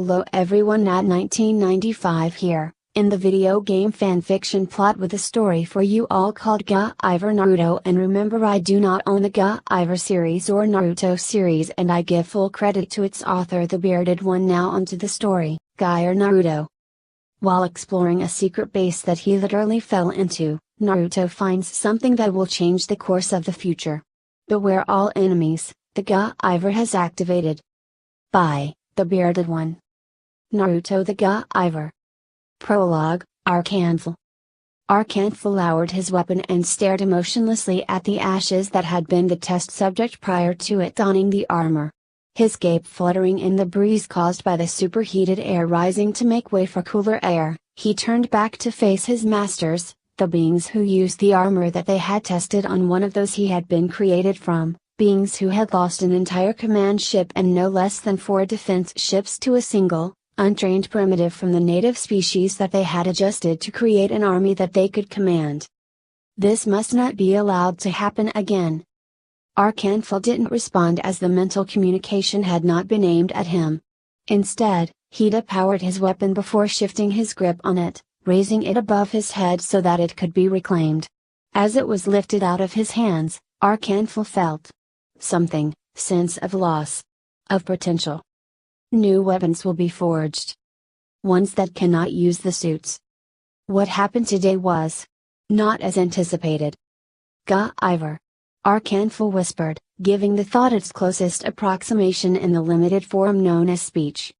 Hello everyone, at 1995 here, in the video game fanfiction plot with a story for you all called Guyver Naruto. And remember, I do not own the Guyver series or Naruto series, and I give full credit to its author TheBeardedOne. Now onto the story, Guyver Naruto. While exploring a secret base that he literally fell into, Naruto finds something that will change the course of the future. Beware all enemies, the Guyver has activated. By TheBeardedOne. Naruto the Guyver. Prologue, Arkanful. Arkanful lowered his weapon and stared emotionlessly at the ashes that had been the test subject prior to it donning the armor. His cape fluttering in the breeze caused by the superheated air rising to make way for cooler air, he turned back to face his masters, the beings who used the armor that they had tested on one of those he had been created from. Beings who had lost an entire command ship and no less than 4 defense ships to a single, untrained primitive from the native species that they had adjusted to create an army that they could command. This must not be allowed to happen again. Arkanful didn't respond, as the mental communication had not been aimed at him. Instead, he depowered his weapon before shifting his grip on it, raising it above his head so that it could be reclaimed. As it was lifted out of his hands, Arkanful felt something, sense of loss. Of potential. New weapons will be forged. Ones that cannot use the suits. What happened today was not as anticipated. Guyver. Arkanful whispered, giving the thought its closest approximation in the limited form known as speech.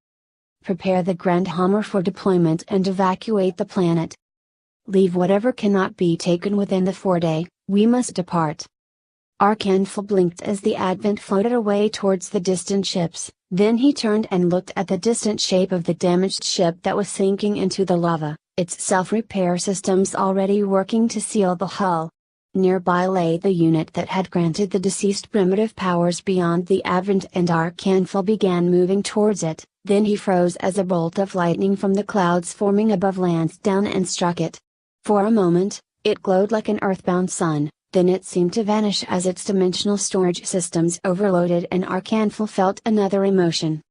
Prepare the Grand Hammer for deployment and evacuate the planet. Leave whatever cannot be taken within the 4-day, we must depart. Arkanful blinked as the Advent floated away towards the distant ships, then he turned and looked at the distant shape of the damaged ship that was sinking into the lava, its self-repair systems already working to seal the hull. Nearby lay the unit that had granted the deceased primitive powers beyond the Advent, and Arkanful began moving towards it, then he froze as a bolt of lightning from the clouds forming above lanced down and struck it. For a moment, it glowed like an earthbound sun. Then it seemed to vanish as its dimensional storage systems overloaded, and Arkanful felt another emotion.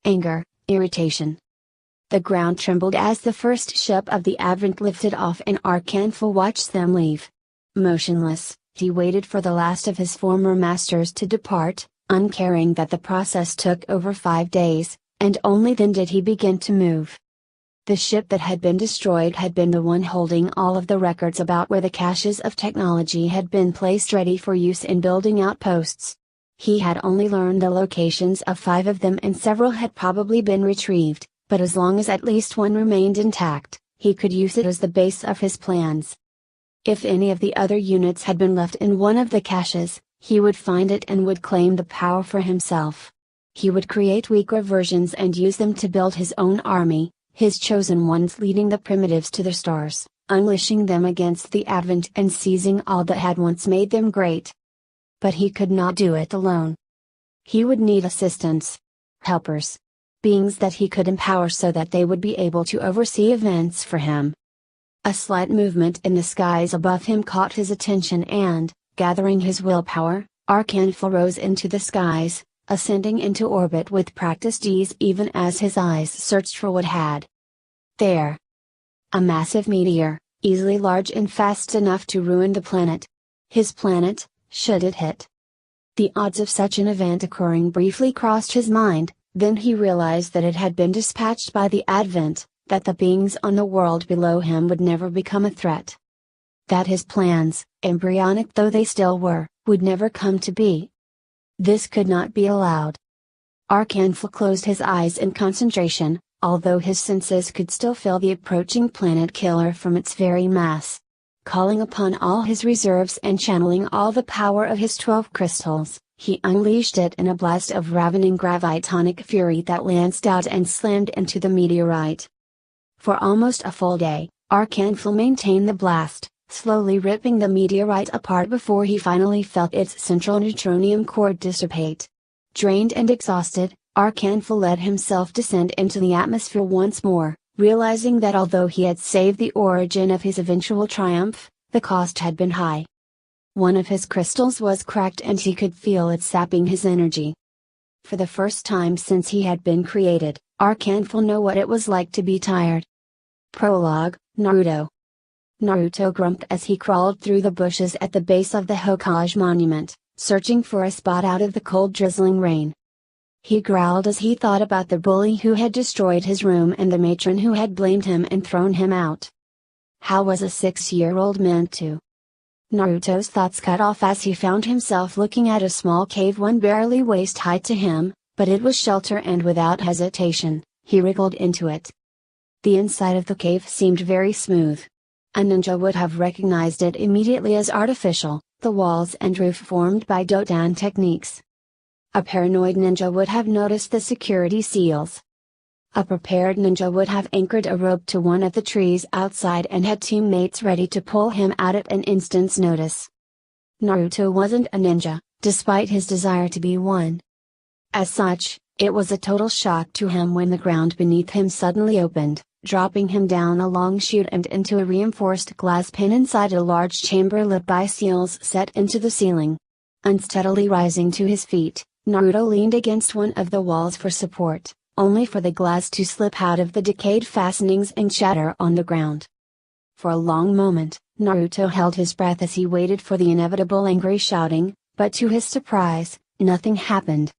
Anger, irritation. The ground trembled as the first ship of the Advent lifted off, and Arkanful watched them leave. Motionless, he waited for the last of his former masters to depart, uncaring that the process took over 5 days, and only then did he begin to move. The ship that had been destroyed had been the one holding all of the records about where the caches of technology had been placed ready for use in building outposts. He had only learned the locations of 5 of them, and several had probably been retrieved, but as long as at least one remained intact, he could use it as the base of his plans. If any of the other units had been left in one of the caches, he would find it and would claim the power for himself. He would create weaker versions and use them to build his own army, his chosen ones leading the primitives to their stars, unleashing them against the Advent and seizing all that had once made them great. But he could not do it alone. He would need assistance. Helpers. Beings that he could empower so that they would be able to oversee events for him. A slight movement in the skies above him caught his attention, and, gathering his willpower, Arkanful rose into the skies, ascending into orbit with practiced ease even as his eyes searched for what had there. A massive meteor, easily large and fast enough to ruin the planet. His planet, should it hit. The odds of such an event occurring briefly crossed his mind, then he realized that it had been dispatched by the Advent, that the beings on the world below him would never become a threat. That his plans, embryonic though they still were, would never come to be. This could not be allowed. Arkanful closed his eyes in concentration, although his senses could still feel the approaching planet killer from its very mass. Calling upon all his reserves and channeling all the power of his 12 crystals, he unleashed it in a blast of ravening gravitonic fury that lanced out and slammed into the meteorite. For almost a full day, Arkanful maintained the blast, slowly ripping the meteorite apart before he finally felt its central neutronium core dissipate. Drained and exhausted, Arkanful let himself descend into the atmosphere once more, realizing that although he had saved the origin of his eventual triumph, the cost had been high. One of his crystals was cracked and he could feel it sapping his energy. For the first time since he had been created, Arkanful knew what it was like to be tired. Prologue, Naruto. Naruto grumped as he crawled through the bushes at the base of the Hokage monument, searching for a spot out of the cold drizzling rain. He growled as he thought about the bully who had destroyed his room and the matron who had blamed him and thrown him out. How was a 6-year-old meant to? Naruto's thoughts cut off as he found himself looking at a small cave one barely waist high to him, but it was shelter and without hesitation, he wriggled into it. The inside of the cave seemed very smooth. A ninja would have recognized it immediately as artificial, the walls and roof formed by Dodan techniques. A paranoid ninja would have noticed the security seals. A prepared ninja would have anchored a rope to one of the trees outside and had teammates ready to pull him out at an instant's notice. Naruto wasn't a ninja, despite his desire to be one. As such, it was a total shock to him when the ground beneath him suddenly opened, dropping him down a long chute and into a reinforced glass pane inside a large chamber lit by seals set into the ceiling. Unsteadily rising to his feet, Naruto leaned against one of the walls for support, only for the glass to slip out of the decayed fastenings and shatter on the ground. For a long moment, Naruto held his breath as he waited for the inevitable angry shouting, but to his surprise, nothing happened.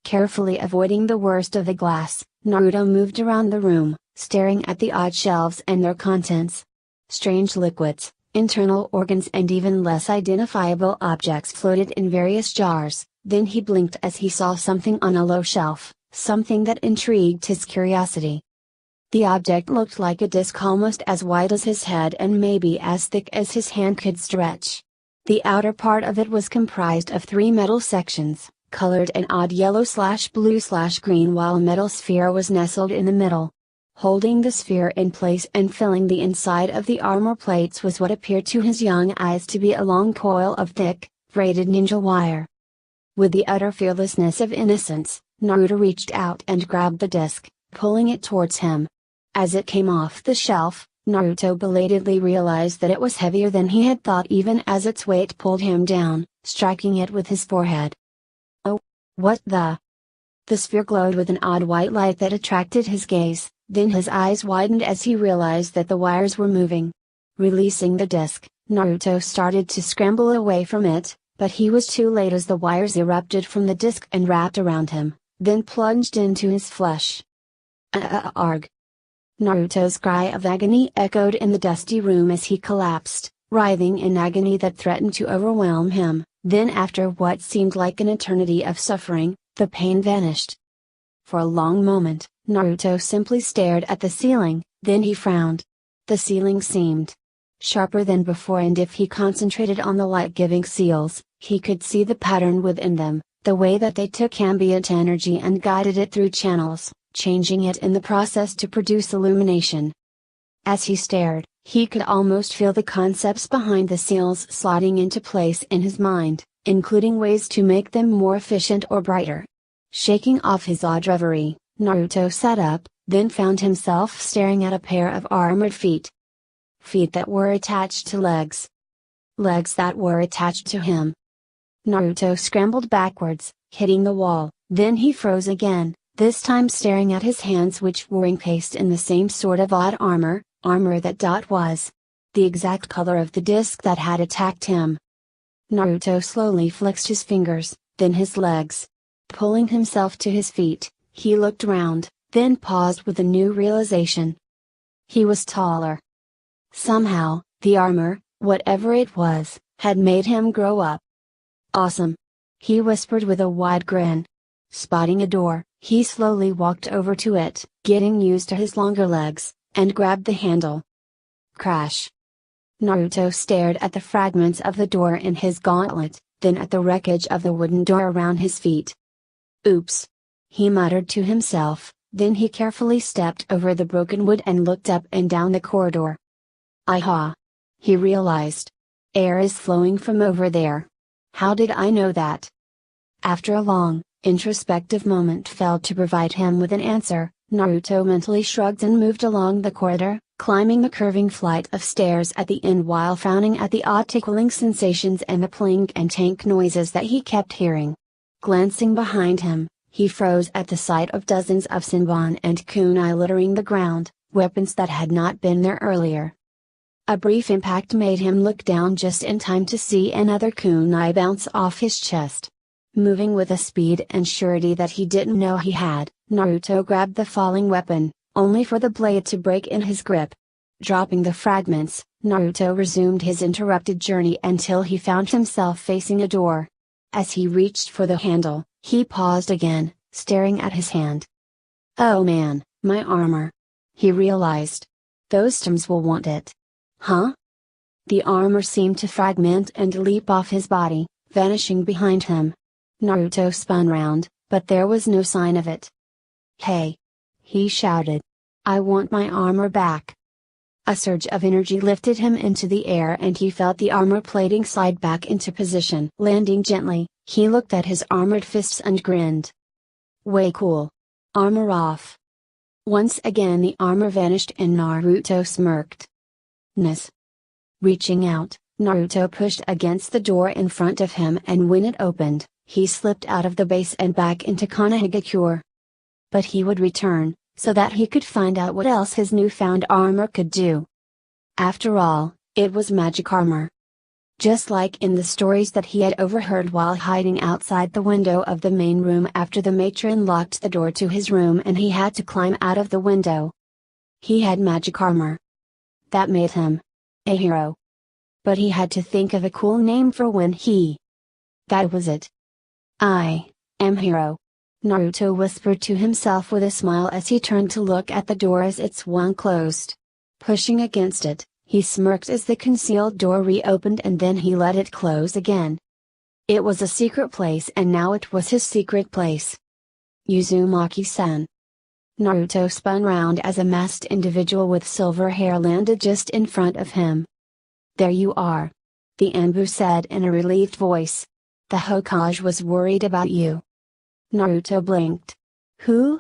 Carefully avoiding the worst of the glass, Naruto moved around the room, staring at the odd shelves and their contents. Strange liquids, internal organs and even less identifiable objects floated in various jars. Then he blinked as he saw something on a low shelf, something that intrigued his curiosity. The object looked like a disc almost as wide as his head and maybe as thick as his hand could stretch. The outer part of it was comprised of 3 metal sections, colored an odd yellow/blue/green, while a metal sphere was nestled in the middle. Holding the sphere in place and filling the inside of the armor plates was what appeared to his young eyes to be a long coil of thick, braided ninja wire. With the utter fearlessness of innocence, Naruto reached out and grabbed the disc, pulling it towards him. As it came off the shelf, Naruto belatedly realized that it was heavier than he had thought even as its weight pulled him down, striking it with his forehead. Oh, what the? The sphere glowed with an odd white light that attracted his gaze, then his eyes widened as he realized that the wires were moving. Releasing the disc, Naruto started to scramble away from it, but he was too late as the wires erupted from the disc and wrapped around him, then plunged into his flesh. Arg! Naruto's cry of agony echoed in the dusty room as he collapsed, writhing in agony that threatened to overwhelm him. Then after what seemed like an eternity of suffering, the pain vanished. For a long moment, Naruto simply stared at the ceiling, then he frowned. The ceiling seemed sharper than before, and if he concentrated on the light-giving seals, he could see the pattern within them, the way that they took ambient energy and guided it through channels, changing it in the process to produce illumination. As he stared, he could almost feel the concepts behind the seals slotting into place in his mind, including ways to make them more efficient or brighter. Shaking off his odd reverie, Naruto sat up, then found himself staring at a pair of armored feet. Feet that were attached to legs. Legs that were attached to him. Naruto scrambled backwards, hitting the wall, then he froze again, this time staring at his hands, which were encased in the same sort of odd armor that was the exact color of the disc that had attacked him. Naruto slowly flexed his fingers, then his legs. Pulling himself to his feet, he looked around, then paused with a new realization. He was taller. Somehow, the armor, whatever it was, had made him grow up. Awesome! He whispered with a wide grin. Spotting a door, he slowly walked over to it, getting used to his longer legs, and grabbed the handle. Crash! Naruto stared at the fragments of the door in his gauntlet, then at the wreckage of the wooden door around his feet. Oops! He muttered to himself, then he carefully stepped over the broken wood and looked up and down the corridor. Aha! He realized. Air is flowing from over there. How did I know that? After a long, introspective moment failed to provide him with an answer, Naruto mentally shrugged and moved along the corridor, climbing the curving flight of stairs at the end while frowning at the odd tickling sensations and the plink and tank noises that he kept hearing. Glancing behind him, He froze at the sight of dozens of Senbon and kunai littering the ground, weapons that had not been there earlier. A brief impact made him look down just in time to see another kunai bounce off his chest. Moving with a speed and surety that he didn't know he had, Naruto grabbed the falling weapon, only for the blade to break in his grip. Dropping the fragments, Naruto resumed his interrupted journey until he found himself facing a door. As he reached for the handle, he paused again, staring at his hand. Oh man, my armor. He realized. Those terms will want it. Huh? The armor seemed to fragment and leap off his body, vanishing behind him. Naruto spun round, but there was no sign of it. Hey! He shouted. I want my armor back. A surge of energy lifted him into the air and he felt the armor plating slide back into position. Landing gently, he looked at his armored fists and grinned. Way cool. Armor off. Once again the armor vanished and Naruto smirked. Nice. Reaching out, Naruto pushed against the door in front of him and when it opened, he slipped out of the base and back into Konohagakure. But he would return, so that he could find out what else his newfound armor could do. After all, it was magic armor. Just like in the stories that he had overheard while hiding outside the window of the main room after the matron locked the door to his room and he had to climb out of the window. He had magic armor. That made him a hero. But he had to think of a cool name for when he. That was it. I am hero. Naruto whispered to himself with a smile as he turned to look at the door as it swung closed. Pushing against it, he smirked as the concealed door reopened and then he let it close again. It was a secret place and now it was his secret place. Uzumaki-san. Naruto spun round as a masked individual with silver hair landed just in front of him. There you are. The Anbu said in a relieved voice. The Hokage was worried about you. Naruto blinked. Who?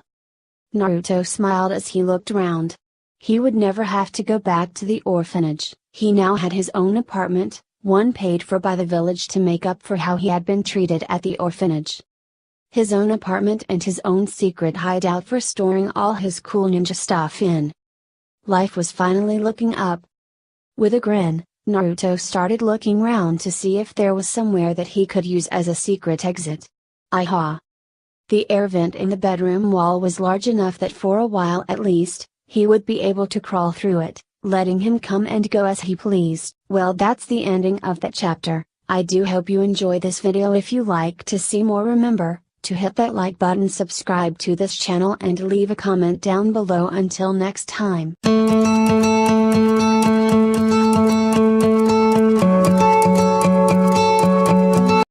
Naruto smiled as he looked round. He would never have to go back to the orphanage. He now had his own apartment, one paid for by the village to make up for how he had been treated at the orphanage. His own apartment and his own secret hideout for storing all his cool ninja stuff in. Life was finally looking up. With a grin, Naruto started looking round to see if there was somewhere that he could use as a secret exit. Aha! The air vent in the bedroom wall was large enough that for a while at least, he would be able to crawl through it, letting him come and go as he pleased. Well, that's the ending of that chapter. I do hope you enjoy this video. If you like to see more, remember to hit that like button, subscribe to this channel and leave a comment down below. Until next time.